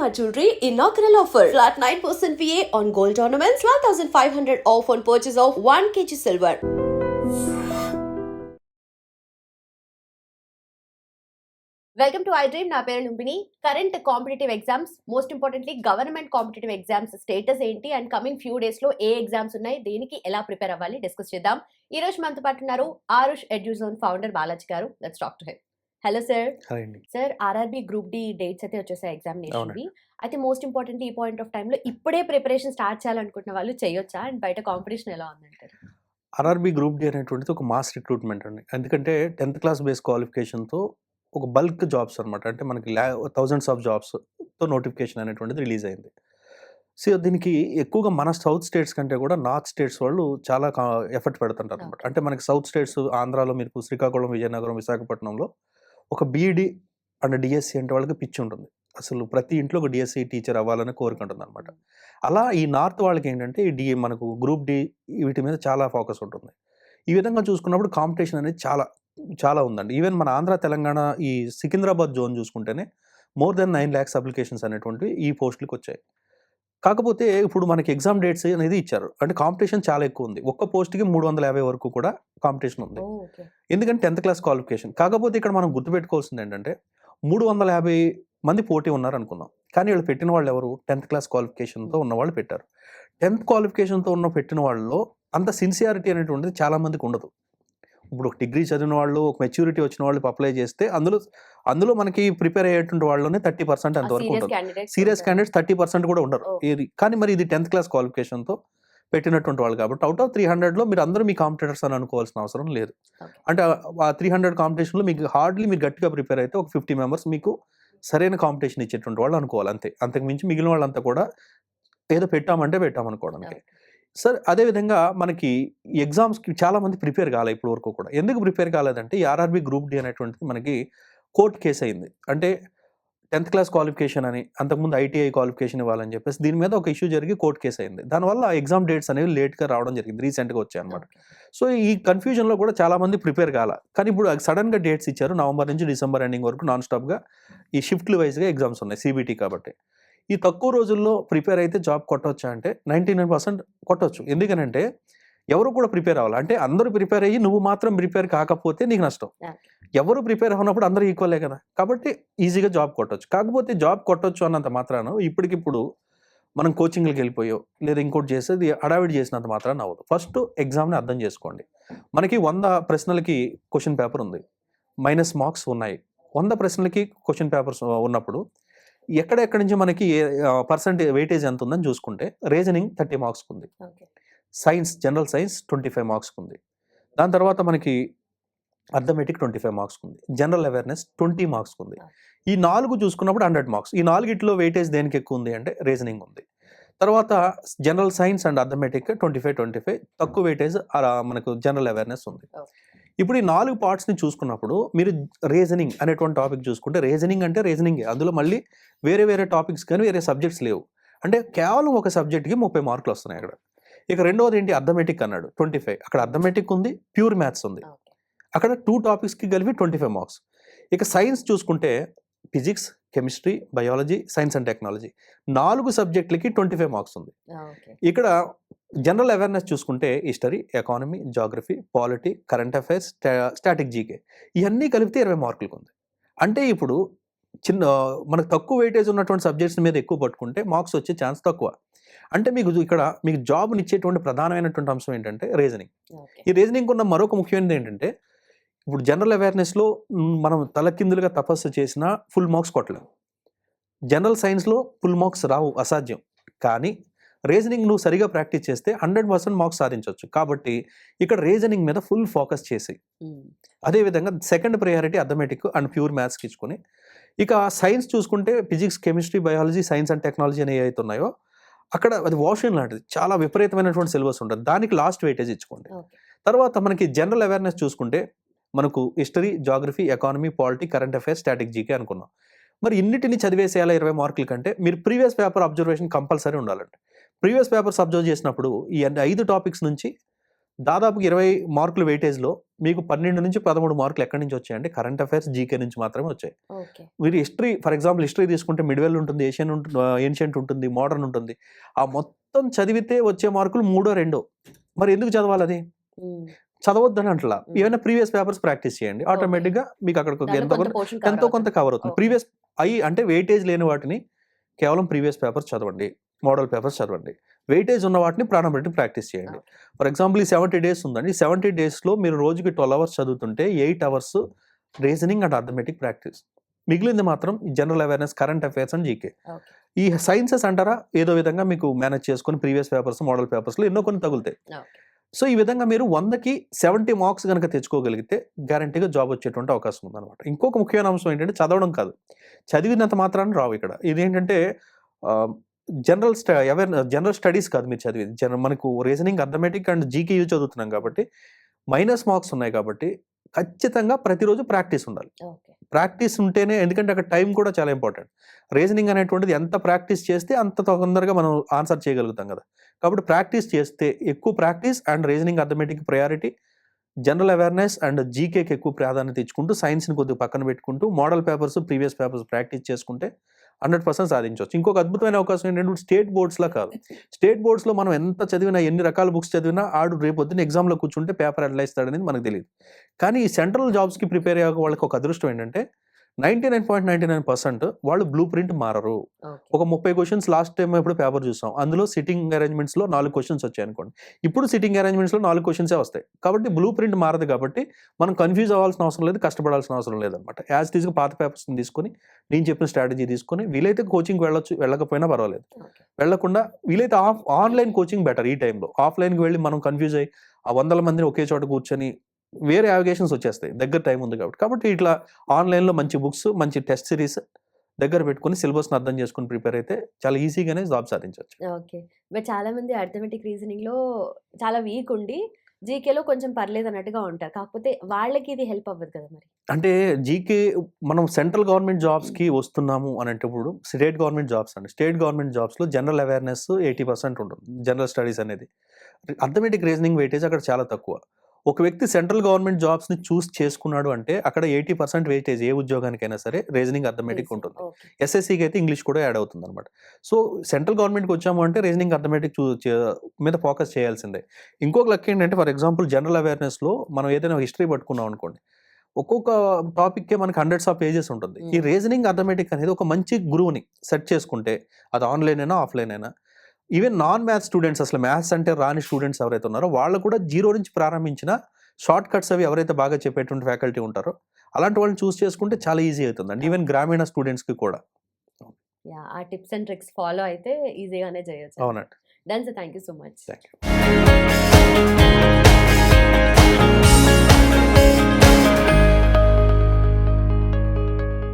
Shalimar Jewelry inaugural offer. Flat 9% VA on gold ornaments, 12,500 off on purchase of 1 kg silver. Welcome to I dream. నా పేరు Lumbini. Current competitive exams, most importantly government competitive exams status ఏంటి and coming few days లో ఏ exams ఉన్నాయి, దేనికి ఎలా prepare అవ్వాలి discuss చేద్దాం. ఈ రోజు మనతో పాటు ఉన్నారు ఆరుష్ ఎడ్యుజోన్ ఫౌండర్ బాలాజీ గారు. Let's talk to him. Hello sir. Sir, RRB group D dates అయితే వచ్చేసాయి ఎగ్జామినేషన్ వి. అయితే మోస్ట్ ఇంపార్టెంట్ ఈ పాయింట్ ఆఫ్ టైమ్ లో ఇప్పుడే ప్రిపరేషన్ స్టార్ట్ చేయాలనుకుంటున్న వాళ్ళు చేయొచ్చా? అండ్ బయట కాంపిటీషన్ ఎలా ఉందంటారు? ఆర్ఆర్బి గ్రూప్ డి అనేటువంటిది ఒక మాస్ రిక్రూట్మెంట్ అండి. ఎందుకంటే 10th క్లాస్ బేస్ క్వాలిఫికేషన్తో ఒక బల్క్ జాబ్స్ అనమాట. అంటే మనకి థౌజండ్స్ ఆఫ్ జాబ్స్తో నోటిఫికేషన్ అనేటువంటిది రిలీజ్ అయింది. సో దీనికి ఎక్కువగా మన సౌత్ స్టేట్స్ కంటే కూడా నార్త్ స్టేట్స్ వాళ్ళు చాలా ఎఫర్ట్ పెడుతుంటారు అనమాట. అంటే మనకి సౌత్ స్టేట్స్ ఆంధ్రాలో మీకు శ్రీకాకుళం, విజయనగరం, విశాఖపట్నంలో ఒక బీఈడి అండ్ డిఎస్సి అంటే వాళ్ళకి పిచ్చి ఉంటుంది. అసలు ప్రతి ఇంట్లో ఒక డిఎస్సి టీచర్ అవ్వాలని కోరుకుంటుంది అనమాట. అలా ఈ నార్త్ వాళ్ళకి ఏంటంటే ఈ మనకు గ్రూప్ డి వీటి మీద చాలా ఫోకస్ ఉంటుంది. ఈ విధంగా చూసుకున్నప్పుడు కాంపిటీషన్ అనేది చాలా చాలా ఉందండి. ఈవెన్ మన ఆంధ్ర, తెలంగాణ ఈ సికింద్రాబాద్ జోన్ చూసుకుంటేనే మోర్ దెన్ 9 lakhs అప్లికేషన్స్ అనేటువంటివి ఈ పోస్టులకు వచ్చాయి. కాకపోతే ఇప్పుడు మనకి ఎగ్జామ్ డేట్స్ అనేది ఇచ్చారు. అంటే కాంపిటీషన్ చాలా ఎక్కువ ఉంది. ఒక్క పోస్ట్కి 350 వరకు కూడా కాంపిటీషన్ ఉంది. ఎందుకంటే 10th క్లాస్ క్వాలిఫికేషన్. కాకపోతే ఇక్కడ మనం గుర్తుపెట్టుకోవాల్సింది ఏంటంటే 350 మంది పోటీ ఉన్నారు అనుకుందాం. కానీ వీళ్ళు పెట్టిన వాళ్ళు ఎవరు? 10th క్లాస్ క్వాలిఫికేషన్తో ఉన్న వాళ్ళు పెట్టారు. 10th క్వాలిఫికేషన్తో పెట్టిన వాళ్ళలో అంత సిన్సియారిటీ అనేటువంటిది చాలా మందికి ఉండదు. ఇప్పుడు ఒక డిగ్రీ చదివిన వాళ్ళు, ఒక మెచ్యూరిటీ వచ్చిన వాళ్ళు అప్లై చేస్తే అందులో మనకి ప్రిపేర్ అయ్యేటువంటి వాళ్ళలోనే 30% అంతవరకు ఉంటుంది. సీరియస్ క్యాండిడేట్స్ 30% కూడా ఉండరు. కానీ మరి ఇది 10th క్లాస్ క్వాలిఫికేషన్తో పెట్టినటువంటి వాళ్ళు కాబట్టి అవుట్ ఆఫ్ 300లో మీరు అందరూ మీ కాంపిటేటర్స్ అని అనుకోవాల్సిన అవసరం లేదు. అంటే ఆ 300 కాంపిటీషన్లో మీకు హార్డ్లీ మీరు గట్టిగా ప్రిపేర్ అయితే ఒక 50 మెంబర్స్ మీకు సరైన కాంపిటీషన్ ఇచ్చేటువంటి వాళ్ళు అనుకోవాలి అంతే. అంతకు మించి మిగిలిన వాళ్ళంతా కూడా ఏదో పెట్టామనుకోవడానికి. సార్, అదేవిధంగా మనకి ఎగ్జామ్స్కి చాలామంది ప్రిపేర్ కాలే ఇప్పటి వరకు కూడా. ఎందుకు ప్రిపేర్ కాలేదంటే ఈ ఆర్ఆర్బి గ్రూప్ డి అనేటువంటిది మనకి కోర్టు కేసు అయింది. అంటే 10th క్లాస్ క్వాలిఫికేషన్ అని, అంతకుముందు ఐటీఐ క్వాలిఫికేషన్ ఇవ్వాలని చెప్పేసి దీని మీద ఒక ఇష్యూ జరిగి కోర్టు కేసు అయింది. దానివల్ల ఎగ్జామ్ డేట్స్ అనేవి లేట్గా రావడం జరిగింది, రీసెంట్గా వచ్చాయి అనమాట. సో ఈ కన్ఫ్యూజన్లో కూడా చాలామంది ప్రిపేర్ కాల. కానీ ఇప్పుడు సడన్గా డేట్స్ ఇచ్చారు. నవంబర్ నుంచి డిసెంబర్ ఎండింగ్ వరకు నాన్ స్టాప్గా ఈ షిఫ్ట్లు వైజ్గా ఎగ్జామ్స్ ఉన్నాయి, సిబిటీ కాబట్టి. ఈ తక్కువ రోజుల్లో ప్రిపేర్ అయితే జాబ్ కొట్టవచ్చా అంటే 99% కొట్టవచ్చు. ఎందుకనంటే ఎవరు కూడా ప్రిపేర్ అవ్వాలి. అంటే అందరూ ప్రిపేర్ అయ్యి నువ్వు మాత్రం ప్రిపేర్ కాకపోతే నీకు నష్టం. ఎవరు ప్రిపేర్ అవునప్పుడు అందరూ ఈక్వలే కదా, కాబట్టి ఈజీగా జాబ్ కొట్టవచ్చు. కాకపోతే జాబ్ కొట్టవచ్చు అన్నంత మాత్రాన ఇప్పటికిప్పుడు మనం కోచింగ్కి వెళ్ళిపోయో లేదా ఇంకోటి చేసేది హడావిడి చేసినంత మాత్రాన అవ్వదు. ఫస్ట్ ఎగ్జామ్ని అర్థం చేసుకోండి. మనకి 100 ప్రశ్నలకి క్వశ్చన్ పేపర్ ఉంది, మైనస్ మార్క్స్ ఉన్నాయి. 100 ప్రశ్నలకి క్వశ్చన్ పేపర్స్ ఉన్నప్పుడు ఎక్కడెక్కడి నుంచి మనకి పర్సెంటేజ్ వెయిటేజ్ ఎంత ఉందని చూసుకుంటే రీజనింగ్ 30 మార్క్స్కి ఉంది, సైన్స్ జనరల్ సైన్స్ 25 మార్క్స్కి ఉంది, దాని తర్వాత మనకి అర్థమెటిక్ 25 మార్క్స్కి ఉంది, జనరల్ అవేర్నెస్ 20 మార్క్స్కి ఉంది. ఈ 4 చూసుకున్నప్పుడు 100 మార్క్స్. ఈ 4గిట్లో వెయిటేజ్ దేనికి ఎక్కువ ఉంది అంటే రీజనింగ్ ఉంది. తర్వాత జనరల్ సైన్స్ అండ్ అర్థమెటిక్ 25 తక్కువ వెయిటేజ్ మనకు జనరల్ అవేర్నెస్ ఉంది. ఇప్పుడు ఈ 4 పార్ట్స్ని చూసుకున్నప్పుడు మీరు రీజనింగ్ అనేటువంటి టాపిక్ చూసుకుంటే రీజనింగ్ అంటే రీజనింగే, అందులో మళ్ళీ వేరే వేరే టాపిక్స్ కానీ వేరే సబ్జెక్ట్స్ లేవు. అంటే కేవలం ఒక సబ్జెక్ట్కి 30 మార్కులు వస్తున్నాయి అక్కడ. ఇక రెండవది ఏంటి? అర్థమెటిక్ అన్నాడు 25. అక్కడ అర్థమెటిక్ ఉంది, ప్యూర్ మ్యాథ్స్ ఉంది. అక్కడ 2 టాపిక్స్కి కలిపి 25 మార్క్స్. ఇక సైన్స్ చూసుకుంటే physics, chemistry, biology, science and technology 4 సబ్జెక్టులకి 25 marks ఉంది. ఇక్కడ జనరల్ అవేర్నెస్ చూసుకుంటే history, economy, geography, polity, current affairs, static GK ఇవన్నీ కలిపితే 20 మార్కులకు ఉంది. అంటే ఇప్పుడు మనకు తక్కువ వెయిటేజ్ ఉన్నటువంటి సబ్జెక్ట్స్ మీద ఎక్కువ పట్టుకుంటే మార్క్స్ వచ్చే ఛాన్స్ తక్కువ. అంటే మీకు జాబ్ని ఇచ్చేటువంటి ప్రధానమైనటువంటి అంశం ఏంటంటే రీజనింగ్. ఈ రీజనింగ్ ఉన్న మరొక ముఖ్యమైనది ఏంటంటే ఇప్పుడు జనరల్ అవేర్నెస్లో మనం తలకిందులుగా తపస్సు చేసినా ఫుల్ మార్క్స్ కొట్టలేము. జనరల్ సైన్స్లో ఫుల్ మార్క్స్ రావు, అసాధ్యం. కానీ రీజనింగ్ నువ్వు సరిగా ప్రాక్టీస్ చేస్తే 100% మార్క్స్ సాధించవచ్చు. కాబట్టి ఇక్కడ రీజనింగ్ మీద ఫుల్ ఫోకస్ చేసి అదేవిధంగా second priority arithmetic and pure మ్యాథ్స్కి ఇచ్చుకొని, ఇక సైన్స్ చూసుకుంటే physics, chemistry, biology, science and technology అనేవి అయితే ఉన్నాయో అక్కడ అది వాషింగ్ లాంటిది, చాలా విపరీతమైనటువంటి సిలబస్ ఉంటుంది, దానికి లాస్ట్ వెయిటేజ్ ఇచ్చుకోండి. తర్వాత మనకి జనరల్ అవేర్నెస్ చూసుకుంటే మనకు history, geography, economy, polity, current affairs, static GK అనుకున్నాం. మరి ఇన్నిటిని చదివేసేయాలా 20 మార్కుల కంటే? మీరు ప్రీవియస్ పేపర్ అబ్జర్వేషన్ కంపల్సరీ ఉండాలండి. ప్రీవియస్ పేపర్స్ అబ్జర్వ్ చేసినప్పుడు ఈ 5 టాపిక్స్ నుంచి దాదాపు 20 మార్కుల వెయిటేజ్లో మీకు 12-13 మార్కులు ఎక్కడి నుంచి వచ్చాయంటే కరెంట్ అఫైర్స్, జీకే నుంచి మాత్రమే వచ్చాయి. ఓకే. మీరు హిస్టరీ ఫర్ ఎగ్జాంపుల్ హిస్టరీ తీసుకుంటే మిడివెల్ ఉంటుంది, ఏన్షియంట్ ఉంటుంది, మోడర్న్ ఉంటుంది. ఆ మొత్తం చదివితే వచ్చే మార్కులు 3, 2 మరి ఎందుకు చదవాలది? హ్మ్. చదవద్దని అంటలా. హ్మ్. ఏమైనా ప్రీవియస్ పేపర్స్ ప్రాక్టీస్ చేయండి. ఆటోమేటిక్‌గా మీకు అక్కడికి దాంట్లో ఎంతో కొంత పోర్షన్ ఎంతో కొంత కవర్ అవుతుంది. ఓకే. ప్రీవియస్ అంటే వెయిటేజ్ లేని వాటిని కేవలం ప్రీవియస్ పేపర్స్ చదవండి. మోడల్ పేపర్స్ చదవండి. వెయిటేజ్ ఉన్న వాటిని ప్రాణం పెట్టి ప్రాక్టీస్ చేయండి. ఓకే. ఫర్ ఎగ్జాంపుల్ ఈ 70 డేస్ ఉందండి. ఈ 70 డేస్‌లో మీరు రోజుకి 12 అవర్స్ చదువుతుంటే 8 hours reasoning and arithmetic practice. మిగిలింది మాత్రం general awareness, current affairs and GK. Okay. ఈ సైన్సెస్ అంటారా ఏదో విధంగా మీకు మేనేజ్ చేసుకొని ప్రీవియస్ పేపర్స్, మోడల్ పేపర్స్‌లో ఎన్నో కొన్ని తగులుతాయి. ఓకే. సో, ఈ విధంగా మీరు 100కి 70 మార్క్స్ గనక తెచ్చుకోగలిగితే గ్యారంటీగా జాబ్ వచ్చేటువంటి అవకాశం ఉందనమాట. ఇంకొక ముఖ్యమైన అంశం ఏంటంటే చదవడం కాదు. చదివినంత మాత్రాన రావు ఇక్కడ. ఇదేంటంటే ఆహ్, జనరల్ స్టడీస్ కాదు మీరు చదివేది. మనకు రీజనింగ్, అర్థమెటిక్ అండ్ జీకేయూ చదువుతున్నాం కాబట్టి మైనస్ మార్క్స్ ఉన్నాయి కాబట్టి ఖచ్చితంగా ప్రతిరోజు ప్రాక్టీస్ ఉండాలి. ఓకే. ప్రాక్టీస్ ఉంటేనే ఎందుకంటే అక్కడ టైం కూడా చాలా ఇంపార్టెంట్. రీజనింగ్ అనేటువంటిది ఎంత ప్రాక్టీస్ చేస్తే అంత తొందరగా మనం ఆన్సర్ చేయగలుగుతాం కదా! కాబట్టి ప్రాక్టీస్ చేస్తే ఎక్కువ practice and reasoning, arithmetic priority, general awareness and జీకేకి ఎక్కువ ప్రాధాన్యత ఇచ్చుకుంటూ సైన్స్‌ని కొద్దిగా పక్కన పెట్టుకుంటూ model papers, previous papers practice చేసుకుంటే 100% సాధించొచ్చు. ఇంకొక అద్భుతమైన అవకాశం ఏంటంటే స్టేట్ బోర్డ్స్‌లా కాదు. స్టేట్ బోర్డ్స్‌లో మనం ఎంత చదివినా, ఎన్ని రకాల బుక్స్ చదివినా ఆడు రేపొద్దున ఎగ్జామ్‌లో కూర్చుంటే పేపర్ ఎట్లా ఇస్తాడనేది మనకు తెలీదు. కానీ ఈ సెంట్రల్ జాబ్స్‌కి ప్రిపేర్ అయ్యే వాళ్ళకి ఒక అదృష్టం ఏంటంటే 99.99% వాళ్ళు బ్లూ ప్రింట్ మారరు. ఓకే. ఒక 30 క్వెషన్స్ లాస్ట్ టైమ్ ఎప్పుడో పేపర్ చూసాం. అందులో సిట్టింగ్ అరేంజ్‌మెంట్స్‌లో 4 క్వెషన్స్ వచ్చాయనుకోండి. ఇప్పుడు సిట్టింగ్ అరేంజ్‌మెంట్స్‌లో 4 క్వెషన్సే వస్తాయి. కాబట్టి బ్లూ ప్రింట్ మారదు కాబట్టి మనం కన్‌ఫ్యూజ్ అవ్వాల్సిన అవసరం లేదు. కష్టపడాల్సిన అవసరం లేదనమాట. యాజ్ ఇట్ ఈస్‌గా పాత పేపర్స్‌ని తీసుకొని, నేను చెప్పిన స్ట్రాటజీ తీసుకొని వీలైతే కోచింగ్‌కి వెళ్ళొచ్చు. వెళ్ళకపోయినా పర్వాలేదు. ఓకే. వెళ్ళకుండా వీలైతే ఆన్‌లైన్ కోచింగ్ బెటర్ ఈ టైంలో. ఆఫ్‌లైన్‌కి వెళ్ళి మనం కన్‌ఫ్యూజ్ అయ్యి ఆ వందల మందిని ఒకే చోట కూర్చొని వేరే అలిగేషన్స్ వచ్చేస్తాయి. దగ్గర టైం ఉంది కాబట్టి. కాబట్టి ఇట్లా ఆన్‌లైన్‌లో మంచి బుక్స్, మంచి టెస్ట్ సిరీస్ దగ్గర పెట్టుకొని సిలబస్‌ని అర్థం చేసుకొని ప్రిపేర్ అయితే చాలా ఈజీగానే జాబ్ సాధించొచ్చు. ఓకే. బట్ చాలామంది అర్థమెటిక్, రీజనింగ్‌లో చాలా వీక్ ఉండి జీకేలో కొంచెం పర్లేదన్నట్టుగా ఉంటారు. కాకపోతే వాళ్ళకి ఇది హెల్ప్ అవ్వదు కదా మరి. అంటే జీకే మనం సెంట్రల్ గవర్నమెంట్ జాబ్స్‌కి వస్తున్నాము అనేటప్పుడు స్టేట్ గవర్నమెంట్ జాబ్స్ అండి. స్టేట్ గవర్నమెంట్ జాబ్స్‌లో జనరల్ అవేర్‌నెస్ 80% ఉంటుంది. జనరల్ స్టడీస్ అనేది. అర్థమెటిక్, రీజనింగ్ వెయిటేజ్ అక్కడ చాలా తక్కువ. ఒక వ్యక్తి సెంట్రల్ గవర్నమెంట్ జాబ్స్‌ని చూస్ చేసుకున్నాడు అంటే అక్కడ 80% వెయిటేజ్ ఏ ఉద్యోగానికైనా సరే రీజనింగ్, అర్థమెటిక్ ఉంటుంది. ఓకే. ఎస్ఎస్‌సికి అయితే ఇంగ్లీష్ కూడా యాడ్ అవుతుందనమాట. సో, సెంట్రల్ గవర్నమెంట్‌కి వచ్చాము అంటే రీజనింగ్, అర్థమెటిక్ మీద ఫోకస్ చేయాల్సిందే. ఇంకొక లక్ ఏంటంటే ఫర్ ఎగ్జాంపుల్ జనరల్ అవేర్‌నెస్‌లో మనం ఏదైనా హిస్టరీ పట్టుకున్నాం అనుకోండి. ఒక్కొక్క టాపిక్‌కే మనకి హండ్రెడ్స్ ఆఫ్ పేజెస్ ఉంటుంది. ఈ రీజనింగ్, అర్థమెటిక్ అనేది ఒక మంచి గురువుని సెట్ చేసుకుంటే అది ఆన్‌లైన్ అయినా, ఆఫ్‌లైన్ అయినా ఈవెన్ నాన్ మ్యాథ్స్ స్టూడెంట్స్ అసలు మ్యాథ్స్ అంటే రాని స్టూడెంట్స్ ఎవరైతే ఉన్నారో వాళ్ళు కూడా జీరో నుంచి ప్రారంభించిన షార్ట్ కట్స్ అవి ఎవరైతే బాగా చెప్పేటువంటి ఫ్యాకల్టీ ఉంటారో అలాంటి వాళ్ళని చూస్ చేసుకుంటే చాలా ఈజీ అవుతుందండి. ఈవెన్ గ్రామీణ స్టూడెంట్స్‌కి కూడా. యాహ్! ఆ టిప్స్ అండ్ ట్రిక్స్ ఫాలో అయితే ఈజీగానే చేయొచ్చు. అవునండి. Done sir. Thank you so much. Thank you.